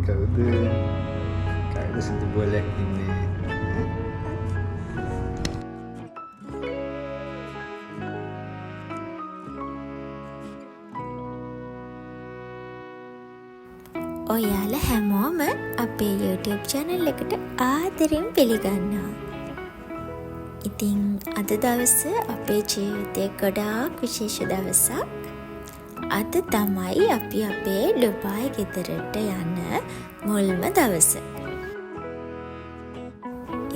කවුද? කවුද සිදු බෝලයක් ඉන්නේ? ඔයාලා හැමෝම අපේ YouTube channel එකට ආදරෙන් පිළිගන්නවා. ඉතින් අද දවස අපේ ජීවිතේ ගොඩාක් විශේෂ දවසක්. අද තමයි අපි අපේ ඩුබායි ගෙදරට යන මුල්ම දවස.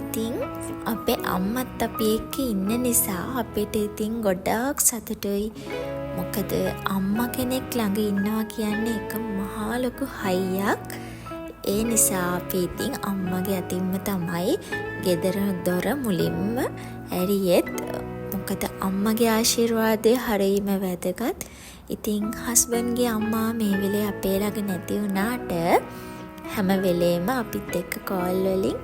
ඉතින් අපේ අම්මත් අපි එක්ක ඉන්න නිසා අපිට ඉතින් ගොඩාක් සතුටුයි. මොකද අම්මා කෙනෙක් ළඟ ඉන්නවා කියන්නේ එක මහා ලොකු හයියක්. ඒ නිසා අපි ඉතින් අම්මගේ අතින්ම තමයි ගෙදර දොර මුලින්ම ඇරියෙත්. මොකද අම්මගේ ආශිර්වාදය හරියම වැදගත්. ඉතින් හස්බන්ඩ්ගේ අම්මා මේ වෙලේ අපේ ළඟ නැති වුණාට හැම වෙලේම අපිත් එක්ක කෝල් වලින්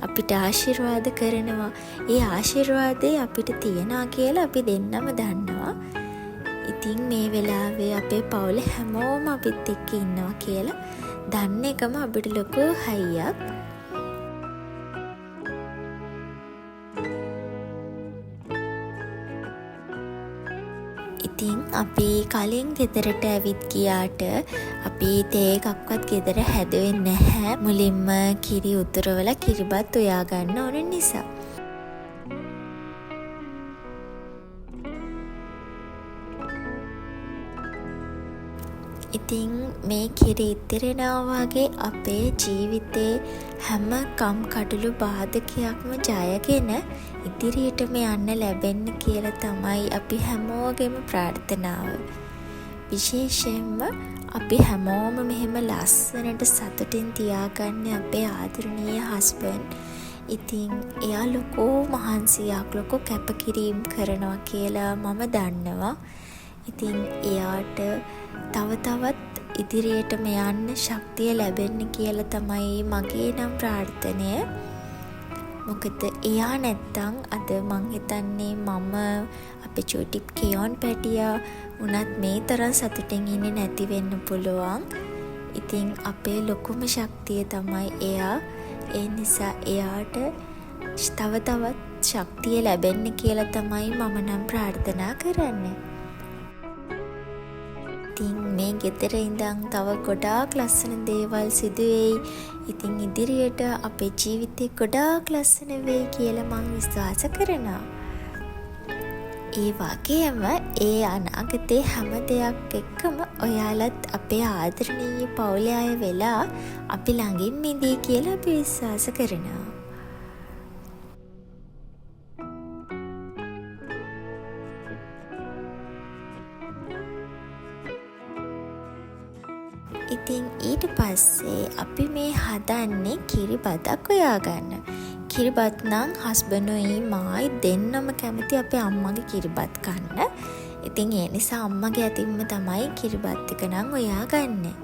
අපිට ආශිර්වාද කරනවා. ඒ ආශිර්වාදේ අපිට තියනවා කියලා අපි දෙන්නම දන්නවා. ඉතින් මේ වෙලාවේ අපේ පවුල හැමෝම අපිත් එක්ක ඉන්නවා කියලා දන්න එකම අපිට ලොකු හයියක්. ඉතින් අපි කලින් ගෙදරට ඇවිත් ගියාට අපි තේ එකක්වත් ගෙදර හැදුවේ නැහැ. මුලින්ම කිරි උතුරවලා කිරිබත් උයා ගන්න ඕන නිසා. ඉතින් මේ කිරි ඉතිරෙනවා වගේ අපේ ජීවිතේ හැම කම් කටළු බාධකයක්ම ජයගෙන ඉදිරියටම යන්න ලැබෙන්න කියලා තමයි අපි හැමෝගෙම ප්‍රාර්ථනාව. විශේෂයෙන්ම අපි හැමෝම මෙහෙම ලස්සනට සතුටින් තියාගන්න අපේ ආදරණීය හස්බන්ඩ්. ඉතින් එයා ලොකු මහන්සියක් ලොකු කැපකිරීම් කරනවා කියලා මම දන්නවා. ඉතින් එයාට තව තවත් ඉදිරියටම යන්න ශක්තිය ලැබෙන්න කියලා තමයි මගේ නම් ප්‍රාර්ථනය. මොකද එයා නැත්තම් අද මං හිතන්නේ මම අපේ චූටි කෙයොන් පැටියා උනත් මේ තරම් සතුටින් ඉන්නේ නැති වෙන්න පුළුවන්. ඉතින් අපේ ලොකුම ශක්තිය තමයි එයා. ඒ නිසා එයාට තව තවත් ශක්තිය ලැබෙන්න කියලා තමයි මම නම් ප්‍රාර්ථනා කරන්නේ. ඉතින් මේ ගෙදර ඉඳන් තව ගොඩාක් ලස්සන දේවල් සිදුවෙයි. ඉතින් ඉදිරියට අපේ ජීවිතේ ගොඩාක් ලස්සන වෙයි කියලා මං විශ්වාස කරනවා. ඒ වගේම ඒ අනාගතේ හැම දෙයක් එක්කම ඔයාලත් අපේ ආදරණීය පවුලේ අය වෙලා අපි ළඟින් ඉඳී කියලා අපි විශ්වාස කරනවා. ඉතින් ඊට පස්සේ අපි මේ හදන්නේ කිරිබතක් උයාගන්න. කිරිබත් නම් හස්බන්ඩ්යි මායි දෙන්නම කැමති අපේ අම්මගේ කිරිබත් කන්න. ඉතින් ඒ නිසා අම්මගේ අතින්ම තමයි කිරිබත් එක නම් උයාගන්නේ.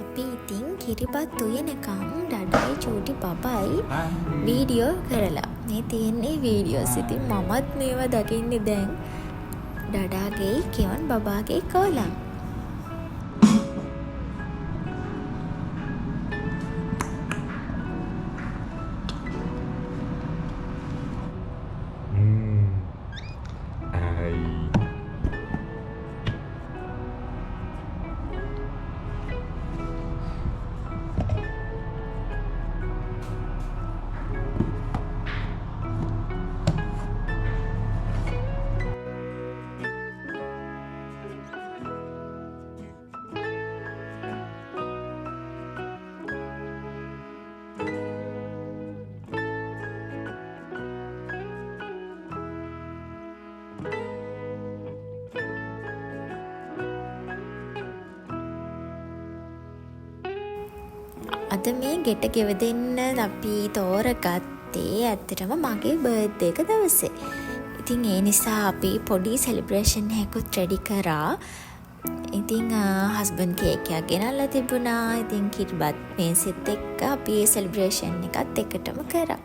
අපි ඉතින් කිරිබත් උයනකම් ඩඩයි චූටි බබයි වීඩියෝ කරලා මේ තියෙන්නේ වීඩියෝස්. ඉතින් මමත් මේවා දකින්නේ දැන් ඩඩාගේ කෙවන් බබාගේ කෝලම්. අද මේ ගෙට ගෙවදෙන්න අපි තෝරගත්තේ ඇත්තටම මගේ බර්ත්ඩේ එක දවසේ. ඉතින් ඒ නිසා අපි පොඩි සෙලිබ්‍රේෂන් එකකුත් රෙඩි කරා. ඉතින් හස්බන්ඩ් කේක් එකක් ගෙනල්ලා තිබුණා. ඉතින් කිරිබත් මේසෙත් එක්ක අපි ඒ සෙලිබ්‍රේෂන් එකත් එකටම කරා.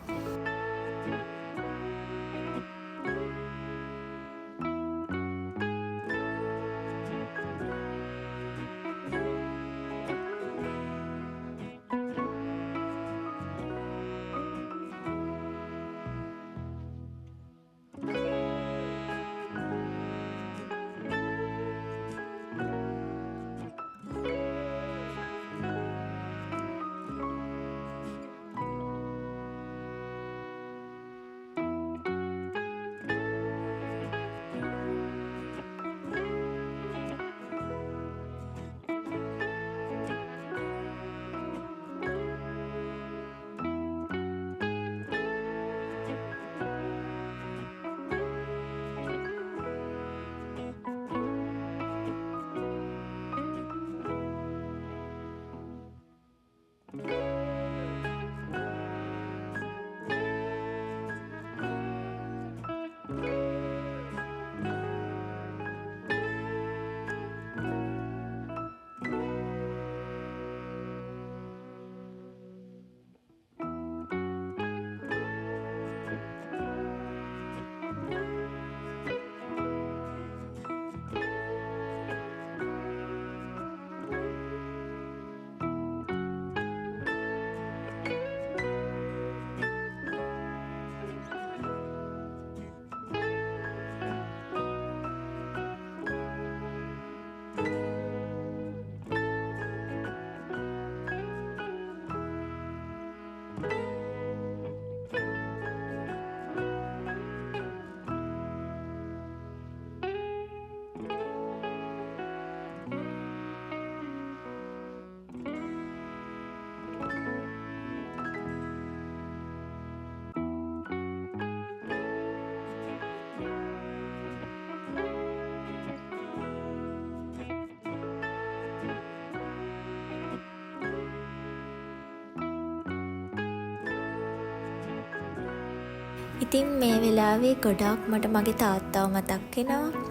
ඉතින් මේ වෙලාවේ ගොඩාක් මට මගේ තාත්තාව මතක් වෙනවා.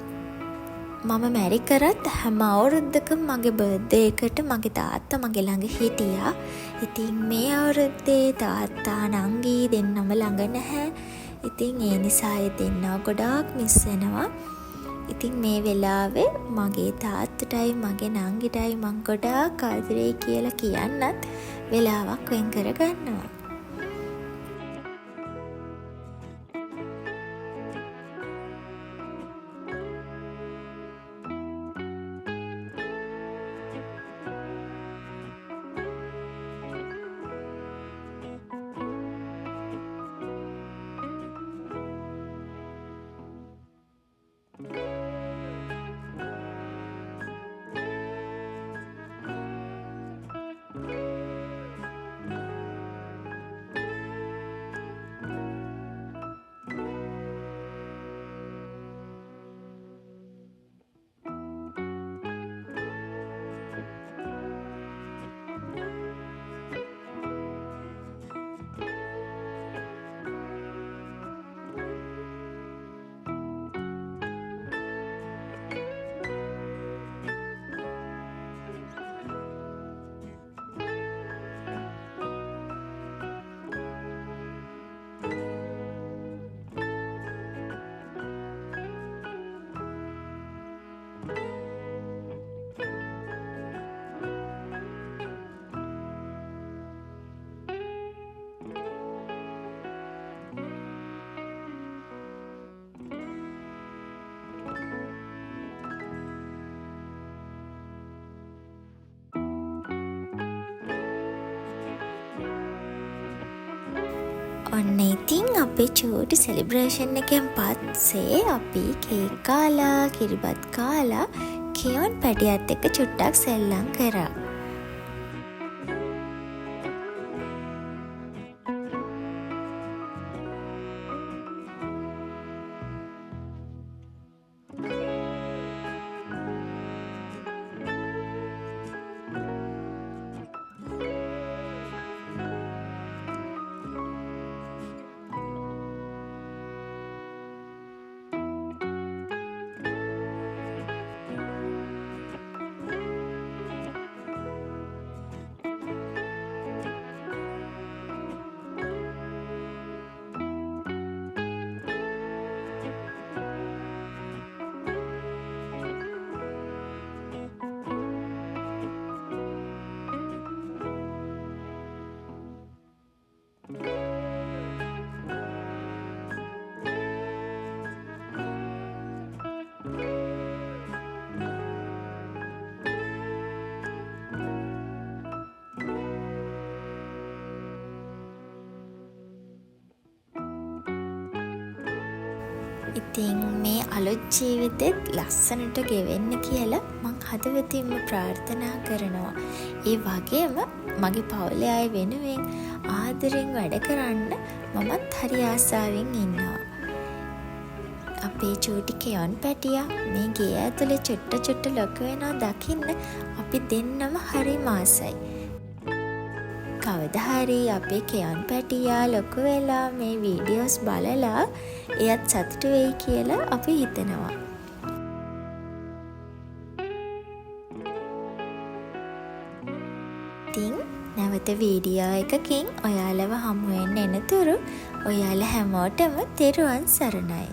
මම මැරි කරත් හැම අවුරුද්දකම මගේ බර්ත්ඩේ එකට මගේ තාත්තා මගේ ළඟ හිටියා. ඉතින් මේ අවුරුද්දේ තාත්තා නංගි දෙන්නම ළඟ නැහැ. ඉතින් ඒ නිසා ඒ දෙන්නා ගොඩාක් මිස් වෙනවා. ඉතින් මේ වෙලාවේ මගේ තාත්තටයි මගේ නංගිටයි මං ගොඩාක් ආදරේ කියලා කියන්නත් වෙලාවක් වෙන් කර ගන්නවා. ඔන්න ඉතින් අපේ චූටි සෙලිබ්‍රේෂන් එකෙන් පස්සේ අපි කේක් කාලා කිරිබත් කාලා කෙයොන් පැටියත් එක්ක චුට්ටක් සෙල්ලම් කරා. ඉතින් මේ අලුත් ජීවිතෙත් ලස්සනට ගෙවෙන්න කියලා මං හදවතින්ම ප්‍රාර්ථනා කරනවා. ඒ වගේම මගේ පවුලේ අය වෙනුවෙන් ආදරෙන් වැඩ කරන්න මමත් හරි ආසාවෙන් ඉන්නවා. අපේ චූටි කෙයොන් පැටියා මේ ගේ ඇතුලේ චුට්ට ලොකු වෙනවා දකින්න අපි දෙන්නම හරි ආසයි. කවදා හරි අපේ කෙයොන් පැටියා ලොකු වෙලා මේ වීඩියෝස් බලලා එයත් සතුටු වෙයි කියලා අපි හිතනවා. ඉතින් නැවත වීඩියෝ එකකින් ඔයාලව හමු වෙන්න එනතුරු ඔයාලා හැමෝටම තෙරුවන් සරණයි.